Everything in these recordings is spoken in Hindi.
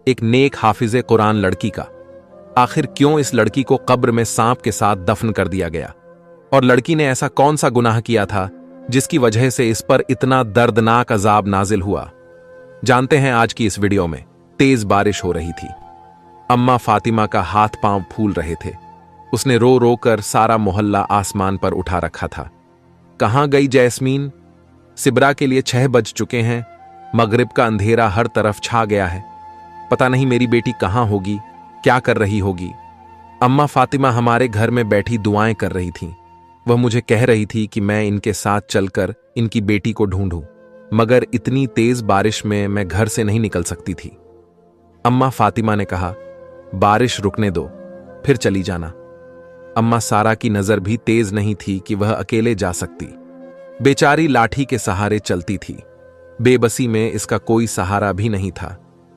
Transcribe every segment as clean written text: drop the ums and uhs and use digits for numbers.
एक नेक हाफिज़े कुरान लड़की का। आखिर क्यों इस लड़की को कब्र में सांप के साथ दफन कर दिया गया? और लड़की ने ऐसा कौन सा गुनाह किया था जिसकी वजह से इस पर इतना दर्दनाक अजाब नाजिल हुआ? जानते हैं आज की इस वीडियो में। तेज बारिश हो रही थी। अम्मा फातिमा का हाथ पांव फूल रहे थे। उसने रो रो कर सारा मोहल्ला आसमान पर उठा रखा था। कहां गई जैस्मीन? सिबरा के लिए 6 बज चुके हैं। मगरिब का अंधेरा हर तरफ छा गया है। पता नहीं मेरी बेटी कहां होगी, क्या कर रही होगी। अम्मा फातिमा हमारे घर में बैठी दुआएं कर रही थीं। वह मुझे कह रही थी कि मैं इनके साथ चलकर इनकी बेटी को ढूंढूं, मगर इतनी तेज बारिश में मैं घर से नहीं निकल सकती थी। अम्मा फातिमा ने कहा, बारिश रुकने दो, फिर चली जाना। अम्मा सारा की नजर भी तेज नहीं थी कि वह अकेले जा सकती। बेचारी लाठी के सहारे चलती थी। बेबसी में इसका कोई सहारा भी नहीं था।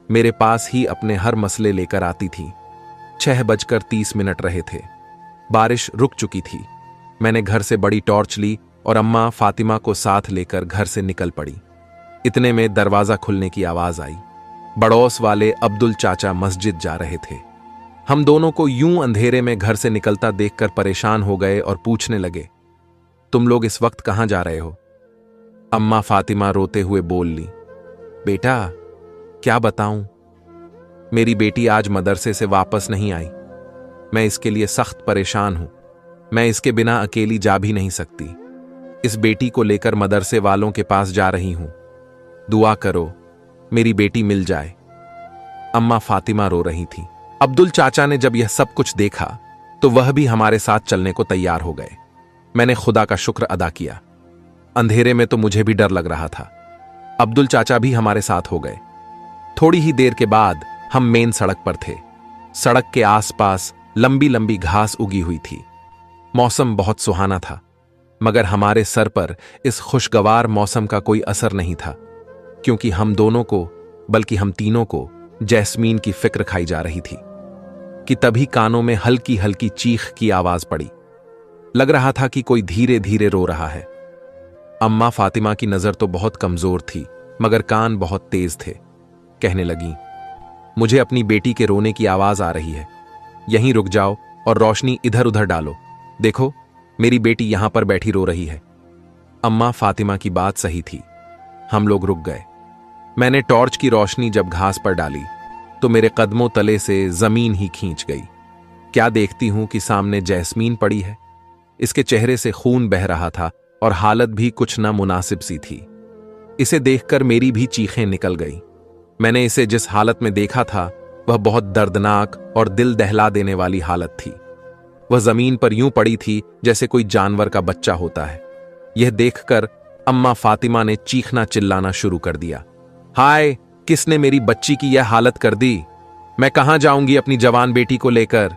मेरे पास ही अपने हर मसले लेकर आती थी। 6:30 रहे थे। बारिश रुक चुकी थी। मैंने घर से बड़ी टॉर्च ली और अम्मा फातिमा को साथ लेकर घर से निकल पड़ी। इतने में दरवाजा खुलने की आवाज आई। बड़ौस वाले अब्दुल चाचा मस्जिद जा रहे थे। हम दोनों को यूं अंधेरे में घर से निकलता देखकर परेशान हो गए और पूछने लगे, तुम लोग इस वक्त कहां जा रहे हो? अम्मा फातिमा रोते हुए बोल ली, बेटा क्या बताऊं, मेरी बेटी आज मदरसे से वापस नहीं आई। मैं इसके लिए सख्त परेशान हूं। मैं इसके बिना अकेली जा भी नहीं सकती। इस बेटी को लेकर मदरसे वालों के पास जा रही हूं। दुआ करो मेरी बेटी मिल जाए। अम्मा फातिमा रो रही थी। अब्दुल चाचा ने जब यह सब कुछ देखा तो वह भी हमारे साथ चलने को तैयार हो गए। मैंने खुदा का शुक्र अदा किया। अंधेरे में तो मुझे भी डर लग रहा था। अब्दुल चाचा भी हमारे साथ हो गए। थोड़ी ही देर के बाद हम मेन सड़क पर थे। सड़क के आसपास लंबी लंबी घास उगी हुई थी। मौसम बहुत सुहाना था, मगर हमारे सर पर इस खुशगवार मौसम का कोई असर नहीं था, क्योंकि हम दोनों को, बल्कि हम तीनों को जैस्मीन की फिक्र खाई जा रही थी कि तभी कानों में हल्की हल्की चीख की आवाज पड़ी। लग रहा था कि कोई धीरे धीरे रो रहा है। अम्मा फातिमा की नजर तो बहुत कमजोर थी, मगर कान बहुत तेज थे। कहने लगी, मुझे अपनी बेटी के रोने की आवाज आ रही है। यहीं रुक जाओ और रोशनी इधर उधर डालो। देखो मेरी बेटी यहां पर बैठी रो रही है। अम्मा फातिमा की बात सही थी। हम लोग रुक गए। मैंने टॉर्च की रोशनी जब घास पर डाली तो मेरे कदमों तले से जमीन ही खींच गई। क्या देखती हूं कि सामने जैस्मीन पड़ी है। इसके चेहरे से खून बह रहा था और हालत भी कुछ ना मुनासिब सी थी। इसे देखकर मेरी भी चीखें निकल गई। मैंने इसे जिस हालत में देखा था वह बहुत दर्दनाक और दिल दहला देने वाली हालत थी। वह जमीन पर यूं पड़ी थी जैसे कोई जानवर का बच्चा होता है। यह देखकर अम्मा फातिमा ने चीखना चिल्लाना शुरू कर दिया, हाय, किसने मेरी बच्ची की यह हालत कर दी? मैं कहां जाऊंगी अपनी जवान बेटी को लेकर?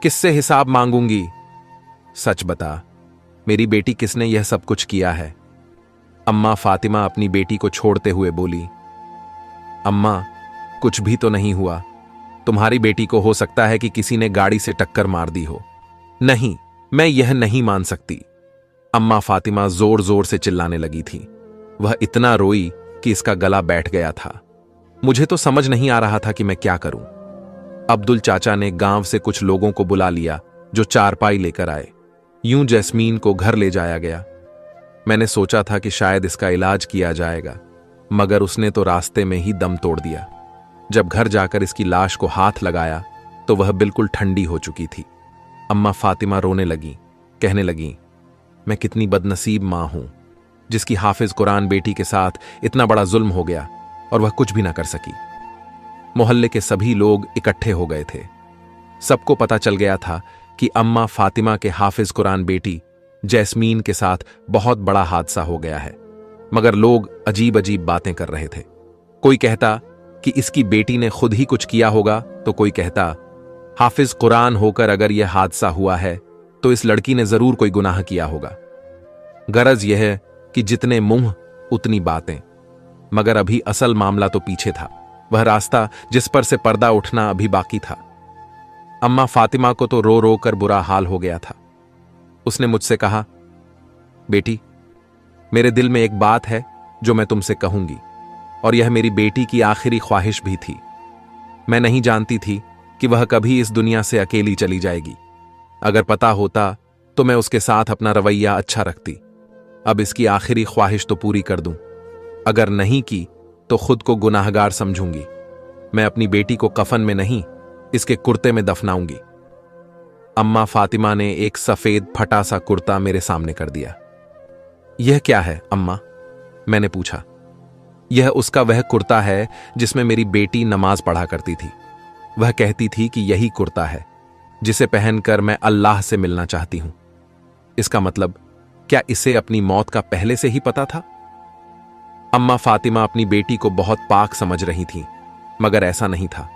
किससे हिसाब मांगूंगी? सच बता, मेरी बेटी किसने यह सब कुछ किया है? अम्मा फातिमा अपनी बेटी को छोड़ते हुए बोली, अम्मा कुछ भी तो नहीं हुआ। तुम्हारी बेटी को हो सकता है कि किसी ने गाड़ी से टक्कर मार दी हो। नहीं, मैं यह नहीं मान सकती। अम्मा फातिमा जोर जोर से चिल्लाने लगी थी। वह इतना रोई कि इसका गला बैठ गया था। मुझे तो समझ नहीं आ रहा था कि मैं क्या करूं। अब्दुल चाचा ने गांव से कुछ लोगों को बुला लिया जो चारपाई लेकर आए। यूं जैस्मीन को घर ले जाया गया। मैंने सोचा था कि शायद इसका इलाज किया जाएगा, मगर उसने तो रास्ते में ही दम तोड़ दिया। जब घर जाकर इसकी लाश को हाथ लगाया तो वह बिल्कुल ठंडी हो चुकी थी। अम्मा फातिमा रोने लगी, कहने लगी, मैं कितनी बदनसीब मां हूं जिसकी हाफिज कुरान बेटी के साथ इतना बड़ा जुल्म हो गया और वह कुछ भी ना कर सकी। मोहल्ले के सभी लोग इकट्ठे हो गए थे। सबको पता चल गया था कि अम्मा फातिमा के हाफिज कुरान बेटी जैस्मीन के साथ बहुत बड़ा हादसा हो गया है, मगर लोग अजीब अजीब बातें कर रहे थे। कोई कहता कि इसकी बेटी ने खुद ही कुछ किया होगा, तो कोई कहता हाफिज कुरान होकर अगर यह हादसा हुआ है तो इस लड़की ने जरूर कोई गुनाह किया होगा। गरज यह है कि जितने मुंह उतनी बातें, मगर अभी असल मामला तो पीछे था। वह रास्ता जिस पर से पर्दा उठना अभी बाकी था। अम्मा फातिमा को तो रो रो कर बुरा हाल हो गया था। उसने मुझसे कहा, बेटी, मेरे दिल में एक बात है जो मैं तुमसे कहूंगी, और यह मेरी बेटी की आखिरी ख्वाहिश भी थी। मैं नहीं जानती थी कि वह कभी इस दुनिया से अकेली चली जाएगी। अगर पता होता तो मैं उसके साथ अपना रवैया अच्छा रखती। अब इसकी आखिरी ख्वाहिश तो पूरी कर दूं। अगर नहीं की तो खुद को गुनाहगार समझूंगी। मैं अपनी बेटी को कफन में नहीं, इसके कुर्ते में दफनाऊंगी। अम्मा फातिमा ने एक सफेद फटा सा कुर्ता मेरे सामने कर दिया। यह क्या है अम्मा? मैंने पूछा। यह उसका वह कुर्ता है जिसमें मेरी बेटी नमाज पढ़ा करती थी। वह कहती थी कि यही कुर्ता है जिसे पहनकर मैं अल्लाह से मिलना चाहती हूं। इसका मतलब क्या इसे अपनी मौत का पहले से ही पता था? अम्मा फातिमा अपनी बेटी को बहुत पाक समझ रही थीं, मगर ऐसा नहीं था।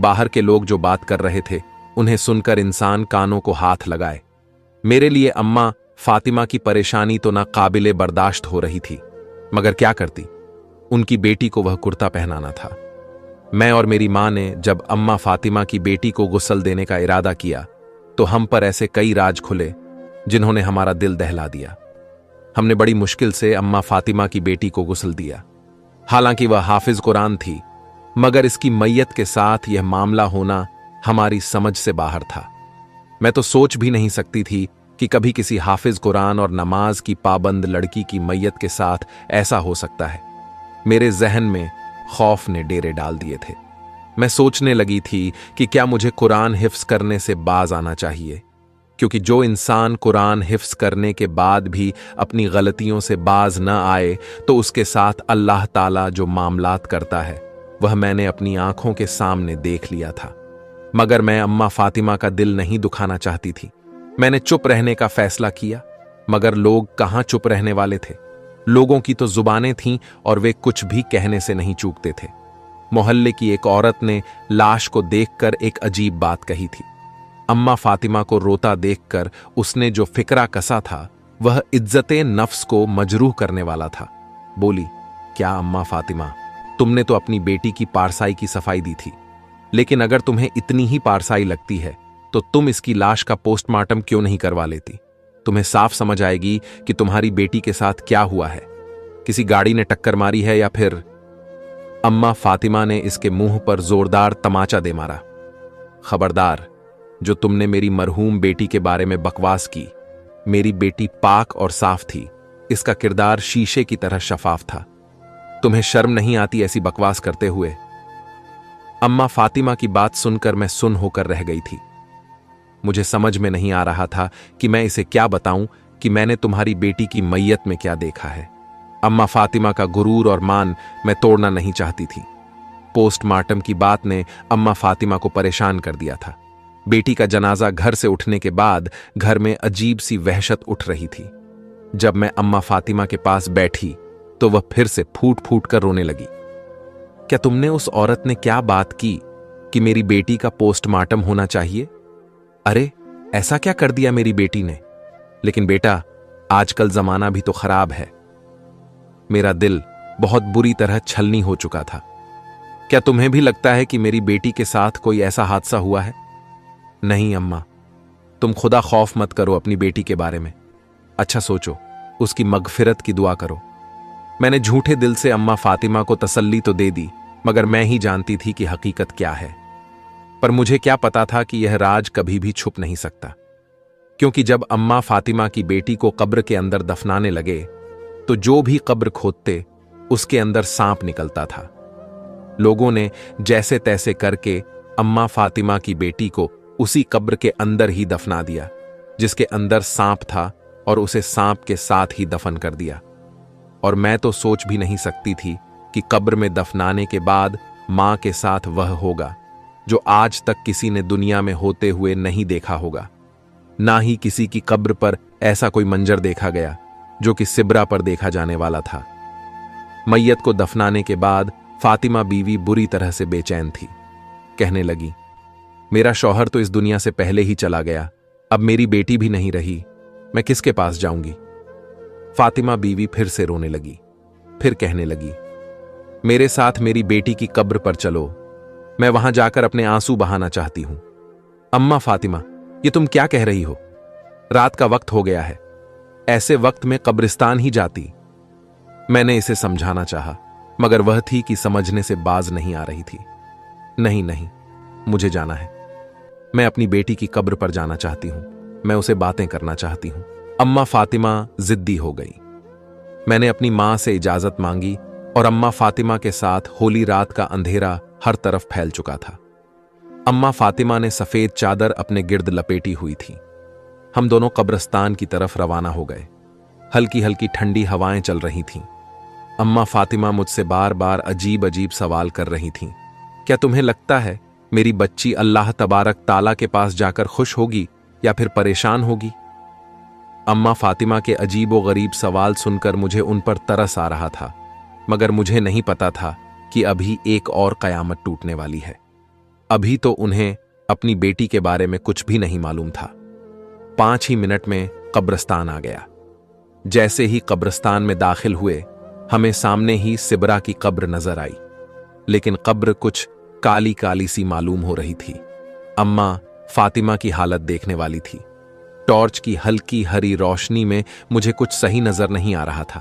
बाहर के लोग जो बात कर रहे थे उन्हें सुनकर इंसान कानों को हाथ लगाए। मेरे लिए अम्मा फातिमा की परेशानी तो ना काबिले बर्दाश्त हो रही थी, मगर क्या करती? उनकी बेटी को वह कुर्ता पहनाना था। मैं और मेरी मां ने जब अम्मा फातिमा की बेटी को गुस्ल देने का इरादा किया तो हम पर ऐसे कई राज खुले जिन्होंने हमारा दिल दहला दिया। हमने बड़ी मुश्किल से अम्मा फातिमा की बेटी को गुस्ल दिया। हालांकि वह हाफिज कुरान थी, मगर इसकी मैयत के साथ यह मामला होना हमारी समझ से बाहर था। मैं तो सोच भी नहीं सकती थी कि कभी किसी हाफिज कुरान और नमाज की पाबंद लड़की की मैयत के साथ ऐसा हो सकता है। मेरे जहन में खौफ ने डेरे डाल दिए थे। मैं सोचने लगी थी कि क्या मुझे कुरान हिफ्स करने से बाज आना चाहिए, क्योंकि जो इंसान कुरान हिफ्स करने के बाद भी अपनी गलतियों से बाज न आए तो उसके साथ अल्लाह ताला जो मामलात करता है वह मैंने अपनी आंखों के सामने देख लिया था। मगर मैं अम्मा फातिमा का दिल नहीं दुखाना चाहती थी। मैंने चुप रहने का फैसला किया, मगर लोग कहां चुप रहने वाले थे। लोगों की तो जुबानें थीं और वे कुछ भी कहने से नहीं चूकते थे। मोहल्ले की एक औरत ने लाश को देखकर एक अजीब बात कही थी। अम्मा फातिमा को रोता देखकर उसने जो फिक्रा कसा था वह इज्जते नफ्स को मजरूह करने वाला था। बोली, क्या अम्मा फातिमा, तुमने तो अपनी बेटी की पारसाई की सफाई दी थी, लेकिन अगर तुम्हें इतनी ही पारसाई लगती है तो तुम इसकी लाश का पोस्टमार्टम क्यों नहीं करवा लेती? तुम्हें साफ समझ आएगी कि तुम्हारी बेटी के साथ क्या हुआ है। किसी गाड़ी ने टक्कर मारी है या फिर... अम्मा फातिमा ने इसके मुंह पर जोरदार तमाचा दे मारा। खबरदार, जो तुमने मेरी मरहूम बेटी के बारे में बकवास की। मेरी बेटी पाक और साफ थी। इसका किरदार शीशे की तरह शफाफ था। तुम्हें शर्म नहीं आती ऐसी बकवास करते हुए? अम्मा फातिमा की बात सुनकर मैं सुन होकर रह गई थी। मुझे समझ में नहीं आ रहा था कि मैं इसे क्या बताऊं कि मैंने तुम्हारी बेटी की मैयत में क्या देखा है। अम्मा फातिमा का गुरूर और मान मैं तोड़ना नहीं चाहती थी। पोस्टमार्टम की बात ने अम्मा फातिमा को परेशान कर दिया था। बेटी का जनाजा घर से उठने के बाद घर में अजीब सी वहशत उठ रही थी। जब मैं अम्मा फातिमा के पास बैठी तो वह फिर से फूट फूट कर रोने लगी। क्या तुमने उस औरत ने क्या बात की कि मेरी बेटी का पोस्टमार्टम होना चाहिए? अरे, ऐसा क्या कर दिया मेरी बेटी ने? लेकिन बेटा, आजकल जमाना भी तो खराब है। मेरा दिल बहुत बुरी तरह छलनी हो चुका था। क्या तुम्हें भी लगता है कि मेरी बेटी के साथ कोई ऐसा हादसा हुआ है? नहीं अम्मा, तुम खुदा खौफ मत करो अपनी बेटी के बारे में। अच्छा सोचो, उसकी मगफिरत की दुआ करो। मैंने झूठे दिल से अम्मा फातिमा को तसल्ली तो दे दी, मगर मैं ही जानती थी कि हकीकत क्या है। पर मुझे क्या पता था कि यह राज कभी भी छुप नहीं सकता, क्योंकि जब अम्मा फातिमा की बेटी को कब्र के अंदर दफनाने लगे तो जो भी कब्र खोदते उसके अंदर सांप निकलता था। लोगों ने जैसे तैसे करके अम्मा फातिमा की बेटी को उसी कब्र के अंदर ही दफना दिया जिसके अंदर सांप था, और उसे सांप के साथ ही दफन कर दिया। और मैं तो सोच भी नहीं सकती थी कि कब्र में दफनाने के बाद मां के साथ वह होगा जो आज तक किसी ने दुनिया में होते हुए नहीं देखा होगा। ना ही किसी की कब्र पर ऐसा कोई मंजर देखा गया जो कि सिबरा पर देखा जाने वाला था। मैयत को दफनाने के बाद फातिमा बीवी बुरी तरह से बेचैन थी। कहने लगी, मेरा शौहर तो इस दुनिया से पहले ही चला गया, अब मेरी बेटी भी नहीं रही, मैं किसके पास जाऊंगी? फातिमा बीवी फिर से रोने लगी। फिर कहने लगी, मेरे साथ मेरी बेटी की कब्र पर चलो, मैं वहां जाकर अपने आंसू बहाना चाहती हूं। अम्मा फातिमा, ये तुम क्या कह रही हो? रात का वक्त हो गया है, ऐसे वक्त में कब्रिस्तान ही जाती। मैंने इसे समझाना चाहा, मगर वह थी कि समझने से बाज नहीं आ रही थी। नहीं नहीं, मुझे जाना है। मैं अपनी बेटी की कब्र पर जाना चाहती हूं। मैं उसे बातें करना चाहती हूं। अम्मा फातिमा जिद्दी हो गई। मैंने अपनी मां से इजाजत मांगी और अम्मा फातिमा के साथ होली रात का अंधेरा हर तरफ फैल चुका था। अम्मा फातिमा ने सफेद चादर अपने गिर्द लपेटी हुई थी। हम दोनों कब्रिस्तान की तरफ रवाना हो गए। हल्की हल्की ठंडी हवाएं चल रही थीं। अम्मा फातिमा मुझसे बार बार अजीब अजीब सवाल कर रही थीं। क्या तुम्हें लगता है मेरी बच्ची अल्लाह तबारक ताला के पास जाकर खुश होगी या फिर परेशान होगी? अम्मा फातिमा के अजीबो गरीब सवाल सुनकर मुझे उन पर तरस आ रहा था, मगर मुझे नहीं पता था कि अभी एक और कयामत टूटने वाली है। अभी तो उन्हें अपनी बेटी के बारे में कुछ भी नहीं मालूम था। 5 ही मिनट में कब्रिस्तान आ गया। जैसे ही कब्रिस्तान में दाखिल हुए, हमें सामने ही सिबरा की कब्र नजर आई, लेकिन कब्र कुछ काली काली सी मालूम हो रही थी। अम्मा फातिमा की हालत देखने वाली थी। टॉर्च की हल्की हरी रोशनी में मुझे कुछ सही नजर नहीं आ रहा था।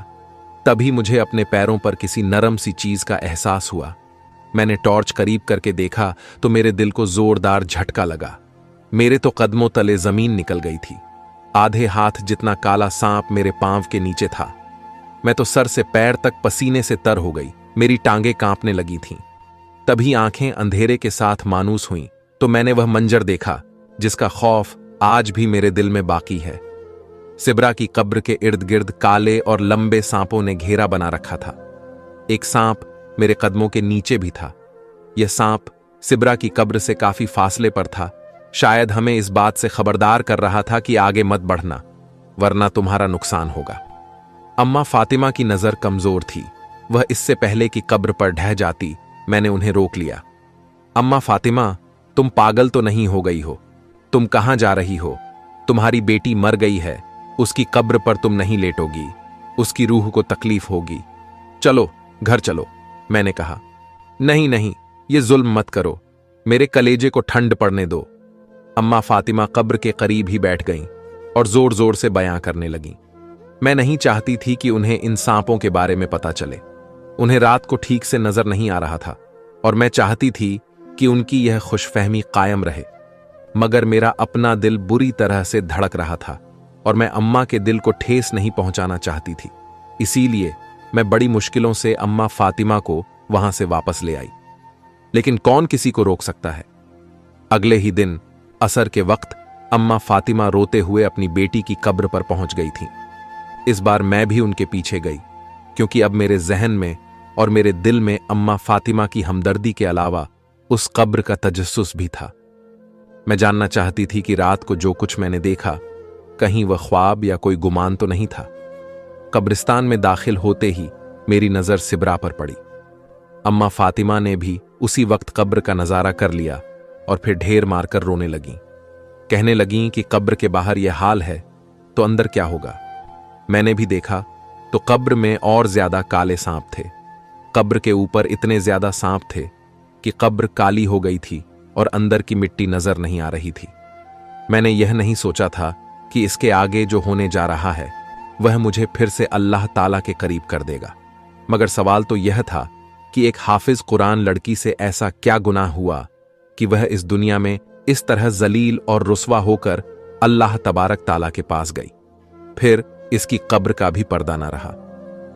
तभी मुझे अपने पैरों पर किसी नरम सी चीज का एहसास हुआ। मैंने टॉर्च करीब करके देखा तो मेरे दिल को जोरदार झटका लगा। मेरे तो कदमों तले जमीन निकल गई थी। आधे हाथ जितना काला सांप मेरे पांव के नीचे था। मैं तो सर से पैर तक पसीने से तर हो गई। मेरी टांगें कांपने लगी थीं। तभी आंखें अंधेरे के साथ मानूस हुईं तो मैंने वह मंजर देखा जिसका खौफ आज भी मेरे दिल में बाकी है। सिबरा की कब्र के इर्द गिर्द काले और लंबे सांपों ने घेरा बना रखा था। एक सांप मेरे कदमों के नीचे भी था। यह सांप सिबरा की कब्र से काफी फासले पर था। शायद हमें इस बात से खबरदार कर रहा था कि आगे मत बढ़ना, वरना तुम्हारा नुकसान होगा। अम्मा फातिमा की नजर कमजोर थी। वह इससे पहले कि कब्र पर ढह जाती, मैंने उन्हें रोक लिया। अम्मा फातिमा, तुम पागल तो नहीं हो गई हो? तुम कहां जा रही हो? तुम्हारी बेटी मर गई है। उसकी कब्र पर तुम नहीं लेटोगी। उसकी रूह को तकलीफ होगी। चलो घर चलो, मैंने कहा। नहीं नहीं, ये जुल्म मत करो। मेरे कलेजे को ठंड पड़ने दो। अम्मा फातिमा कब्र के करीब ही बैठ गईं और जोर जोर से बयां करने लगीं। मैं नहीं चाहती थी कि उन्हें इन सांपों के बारे में पता चले। उन्हें रात को ठीक से नजर नहीं आ रहा था और मैं चाहती थी कि उनकी यह खुशफहमी कायम रहे, मगर मेरा अपना दिल बुरी तरह से धड़क रहा था और मैं अम्मा के दिल को ठेस नहीं पहुंचाना चाहती थी। इसीलिए मैं बड़ी मुश्किलों से अम्मा फातिमा को वहां से वापस ले आई, लेकिन कौन किसी को रोक सकता है। अगले ही दिन असर के वक्त अम्मा फातिमा रोते हुए अपनी बेटी की कब्र पर पहुंच गई थीं। इस बार मैं भी उनके पीछे गई, क्योंकि अब मेरे जहन में और मेरे दिल में अम्मा फातिमा की हमदर्दी के अलावा उस कब्र का तजस्सुस भी था। मैं जानना चाहती थी कि रात को जो कुछ मैंने देखा, कहीं वह ख्वाब या कोई गुमान तो नहीं था। कब्रिस्तान में दाखिल होते ही मेरी नजर सिबरा पर पड़ी। अम्मा फातिमा ने भी उसी वक्त कब्र का नजारा कर लिया और फिर ढेर मारकर रोने लगीं। कहने लगीं कि कब्र के बाहर यह हाल है तो अंदर क्या होगा। मैंने भी देखा तो कब्र में और ज्यादा काले सांप थे। कब्र के ऊपर इतने ज्यादा सांप थे कि कब्र काली हो गई थी और अंदर की मिट्टी नजर नहीं आ रही थी। मैंने यह नहीं सोचा था कि इसके आगे जो होने जा रहा है वह मुझे फिर से अल्लाह ताला के करीब कर देगा। मगर सवाल तो यह था कि एक हाफिज कुरान लड़की से ऐसा क्या गुनाह हुआ कि वह इस दुनिया में इस तरह जलील और रुस्वा होकर अल्लाह तबारक ताला के पास गई। फिर इसकी कब्र का भी पर्दा न रहा।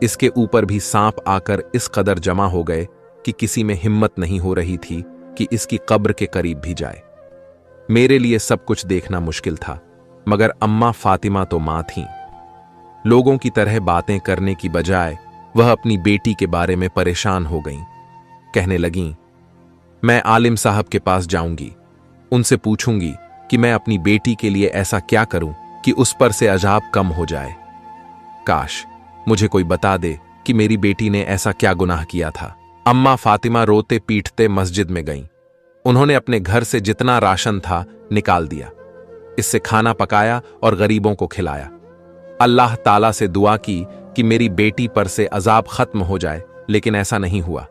इसके ऊपर भी सांप आकर इस कदर जमा हो गए कि किसी में हिम्मत नहीं हो रही थी कि इसकी कब्र के करीब भी जाए। मेरे लिए सब कुछ देखना मुश्किल था, मगर अम्मा फातिमा तो मां थीं। लोगों की तरह बातें करने की बजाय वह अपनी बेटी के बारे में परेशान हो गईं। कहने लगीं, मैं आलिम साहब के पास जाऊंगी, उनसे पूछूंगी कि मैं अपनी बेटी के लिए ऐसा क्या करूं कि उस पर से अजाब कम हो जाए। काश मुझे कोई बता दे कि मेरी बेटी ने ऐसा क्या गुनाह किया था। अम्मा फातिमा रोते पीटते मस्जिद में गईं। उन्होंने अपने घर से जितना राशन था निकाल दिया। इससे खाना पकाया और गरीबों को खिलाया। अल्लाह ताला से दुआ की कि मेरी बेटी पर से अजाब खत्म हो जाए, लेकिन ऐसा नहीं हुआ।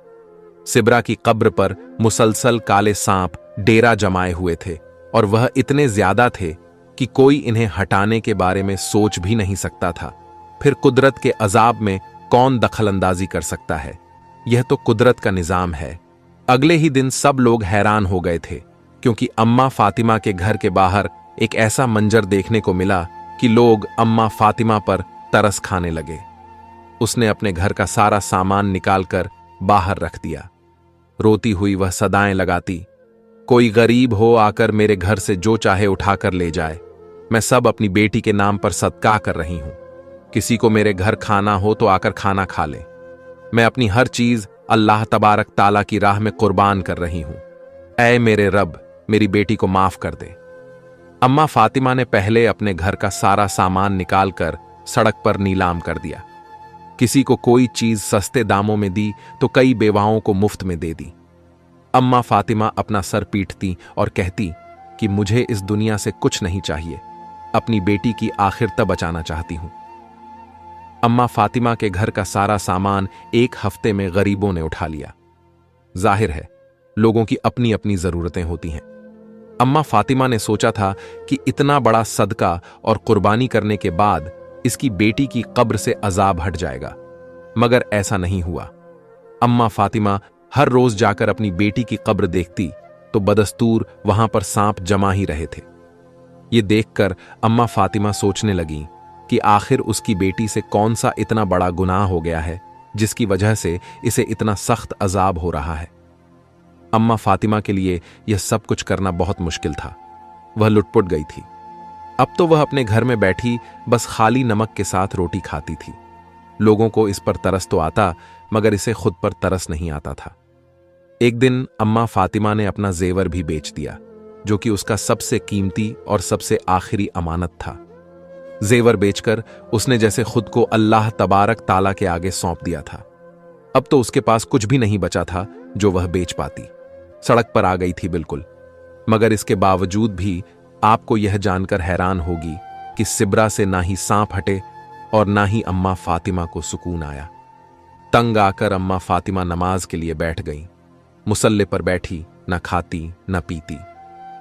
सिबरा की कब्र पर मुसलसल काले सांप डेरा जमाए हुए थे और वह इतने ज्यादा थे कि कोई इन्हें हटाने के बारे में सोच भी नहीं सकता था। फिर कुदरत के अजाब में कौन दखलंदाजी कर सकता है। यह तो कुदरत का निजाम है। अगले ही दिन सब लोग हैरान हो गए थे, क्योंकि अम्मा फातिमा के घर के बाहर एक ऐसा मंजर देखने को मिला कि लोग अम्मा फातिमा पर तरस खाने लगे। उसने अपने घर का सारा सामान निकालकर बाहर रख दिया। रोती हुई वह सदाएं लगाती, कोई गरीब हो आकर मेरे घर से जो चाहे उठाकर ले जाए, मैं सब अपनी बेटी के नाम पर सदका कर रही हूं। किसी को मेरे घर खाना हो तो आकर खाना खा ले। मैं अपनी हर चीज अल्लाह तबारक ताला की राह में कुर्बान कर रही हूं। ऐ मेरे रब, मेरी बेटी को माफ कर दे। अम्मा फातिमा ने पहले अपने घर का सारा सामान निकालकर सड़क पर नीलाम कर दिया। किसी को कोई चीज सस्ते दामों में दी तो कई बेवाओं को मुफ्त में दे दी। अम्मा फातिमा अपना सर पीटती और कहती कि मुझे इस दुनिया से कुछ नहीं चाहिए, अपनी बेटी की आखिर तक बचाना चाहती हूं। अम्मा फातिमा के घर का सारा सामान एक हफ्ते में गरीबों ने उठा लिया। जाहिर है, लोगों की अपनी अपनी जरूरतें होती हैं। अम्मा फातिमा ने सोचा था कि इतना बड़ा सदका और कुर्बानी करने के बाद इसकी बेटी की कब्र से अजाब हट जाएगा, मगर ऐसा नहीं हुआ। अम्मा फातिमा हर रोज जाकर अपनी बेटी की कब्र देखती तो बदस्तूर वहां पर सांप जमा ही रहे थे। ये देखकर अम्मा फातिमा सोचने लगी कि आखिर उसकी बेटी से कौन सा इतना बड़ा गुनाह हो गया है जिसकी वजह से इसे इतना सख्त अजाब हो रहा है। अम्मा फातिमा के लिए यह सब कुछ करना बहुत मुश्किल था। वह लुटपुट गई थी। अब तो वह अपने घर में बैठी बस खाली नमक के साथ रोटी खाती थी। लोगों को इस पर तरस तो आता, मगर इसे खुद पर तरस नहीं आता था। एक दिन अम्मा फातिमा ने अपना जेवर भी बेच दिया, जो कि उसका सबसे कीमती और सबसे आखिरी अमानत था। जेवर बेचकर उसने जैसे खुद को अल्लाह तबारक ताला के आगे सौंप दिया था। अब तो उसके पास कुछ भी नहीं बचा था जो वह बेच पाती। सड़क पर आ गई थी बिल्कुल। मगर इसके बावजूद भी आपको यह जानकर हैरान होगी कि सिब्रा से ना ही सांप हटे और ना ही अम्मा फातिमा को सुकून आया। तंग आकर अम्मा फातिमा नमाज के लिए बैठ गई। मुसल्ले पर बैठी, न खाती न पीती,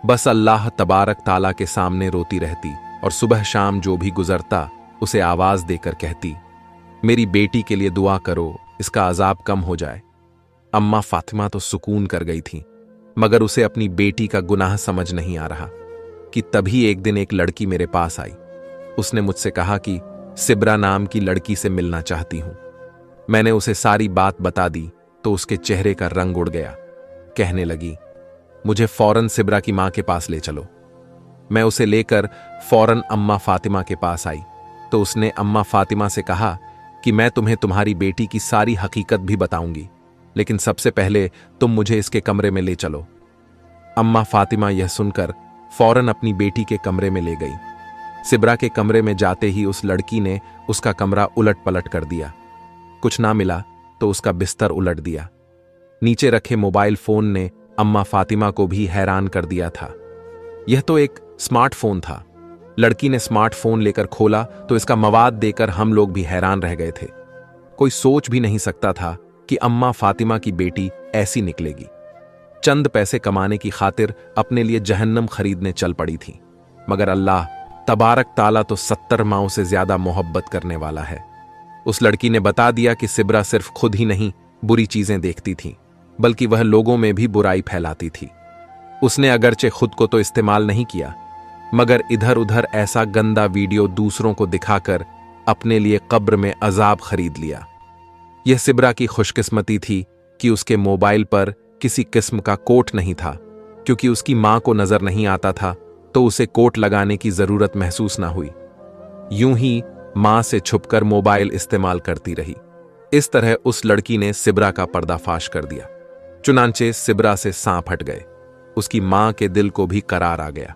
बस अल्लाह तबारक ताला के सामने रोती रहती और सुबह शाम जो भी गुजरता उसे आवाज देकर कहती, मेरी बेटी के लिए दुआ करो, इसका अजाब कम हो जाए। अम्मा फातिमा तो सुकून कर गई थी, मगर उसे अपनी बेटी का गुनाह समझ नहीं आ रहा कि तभी एक दिन एक लड़की मेरे पास आई। उसने मुझसे कहा कि सिब्रा नाम की लड़की से मिलना चाहती हूं। मैंने उसे सारी बात बता दी तो उसके चेहरे का रंग उड़ गया। कहने लगी, मुझे फौरन सिब्रा की मां के पास ले चलो। मैं उसे लेकर फौरन अम्मा फातिमा के पास आई तो उसने अम्मा फातिमा से कहा कि मैं तुम्हें तुम्हारी बेटी की सारी हकीकत भी बताऊंगी, लेकिन सबसे पहले तुम मुझे इसके कमरे में ले चलो। अम्मा फातिमा यह सुनकर फौरन अपनी बेटी के कमरे में ले गई। सिब्रा के कमरे में जाते ही उस लड़की ने उसका कमरा उलट पलट कर दिया। कुछ ना मिला तो उसका बिस्तर उलट दिया। नीचे रखे मोबाइल फोन ने अम्मा फातिमा को भी हैरान कर दिया था। यह तो एक स्मार्टफोन था। लड़की ने स्मार्टफोन लेकर खोला तो इसका मवाद देकर हम लोग भी हैरान रह गए थे। कोई सोच भी नहीं सकता था कि अम्मा फातिमा की बेटी ऐसी निकलेगी। चंद पैसे कमाने की खातिर अपने लिए जहन्नम खरीदने चल पड़ी थी, मगर अल्लाह तबारक ताला तो 70 माओं से ज्यादा मोहब्बत करने वाला है। उस लड़की ने बता दिया कि सिब्रा सिर्फ खुद ही नहीं बुरी चीजें देखती थी, बल्कि वह लोगों में भी बुराई फैलाती थी। उसने अगरचे खुद को तो इस्तेमाल नहीं किया, मगर इधर उधर ऐसा गंदा वीडियो दूसरों को दिखाकर अपने लिए कब्र में अजाब खरीद लिया। यह सिब्रा की खुशकिस्मती थी कि उसके मोबाइल पर किसी किस्म का कोट नहीं था, क्योंकि उसकी मां को नजर नहीं आता था तो उसे कोट लगाने की जरूरत महसूस ना हुई। यूं ही मां से छुपकर मोबाइल इस्तेमाल करती रही। इस तरह उस लड़की ने सिब्रा का पर्दाफाश कर दिया। चुनांचे सिब्रा से सांप हट गए। उसकी मां के दिल को भी करार आ गया।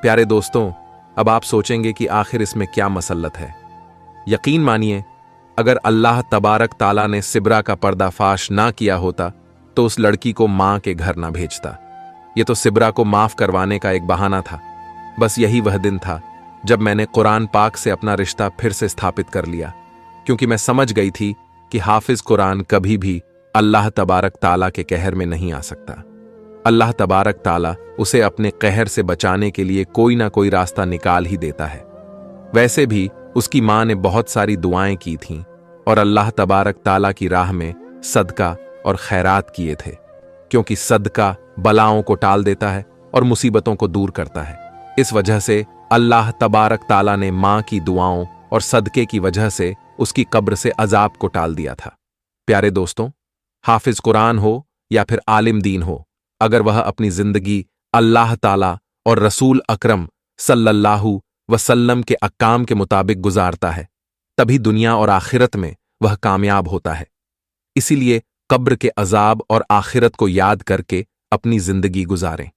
प्यारे दोस्तों, अब आप सोचेंगे कि आखिर इसमें क्या मसल्लत है। यकीन मानिए, अगर अल्लाह तबारक ताला ने सिब्रा का पर्दाफाश ना किया होता तो उस लड़की को मां के घर ना भेजता। यह तो सिब्रा को माफ करवाने का एक बहाना था। बस यही वह दिन था जब मैंने कुरान पाक से अपना रिश्ता फिर से स्थापित कर लिया, क्योंकि मैं समझ गई थी कि हाफिज कुरान कभी भी अल्लाह तबारक ताला के कहर में नहीं आ सकता। अल्लाह तबारक ताला उसे अपने कहर से बचाने के लिए कोई ना कोई रास्ता निकाल ही देता है। वैसे भी उसकी मां ने बहुत सारी दुआएं की थीं और अल्लाह तबारक ताला की राह में सदका और खैरात किए थे। क्योंकि सदका बलाओं को टाल देता है और मुसीबतों को दूर करता है। इस वजह से अल्लाह तबारक ताला ने मां की दुआओं और सदके की वजह से उसकी कब्र से अजाब को टाल दिया था। प्यारे दोस्तों, हाफिज कुरान हो या फिर आलिम दीन हो, अगर वह अपनी जिंदगी अल्लाह ताला और रसूल अकरम सल्लल्लाहु वसल्लम के अहकाम के मुताबिक गुजारता है, तभी दुनिया और आखिरत में वह कामयाब होता है। इसीलिए कब्र के अजाब और आखिरत को याद करके अपनी जिंदगी गुजारें।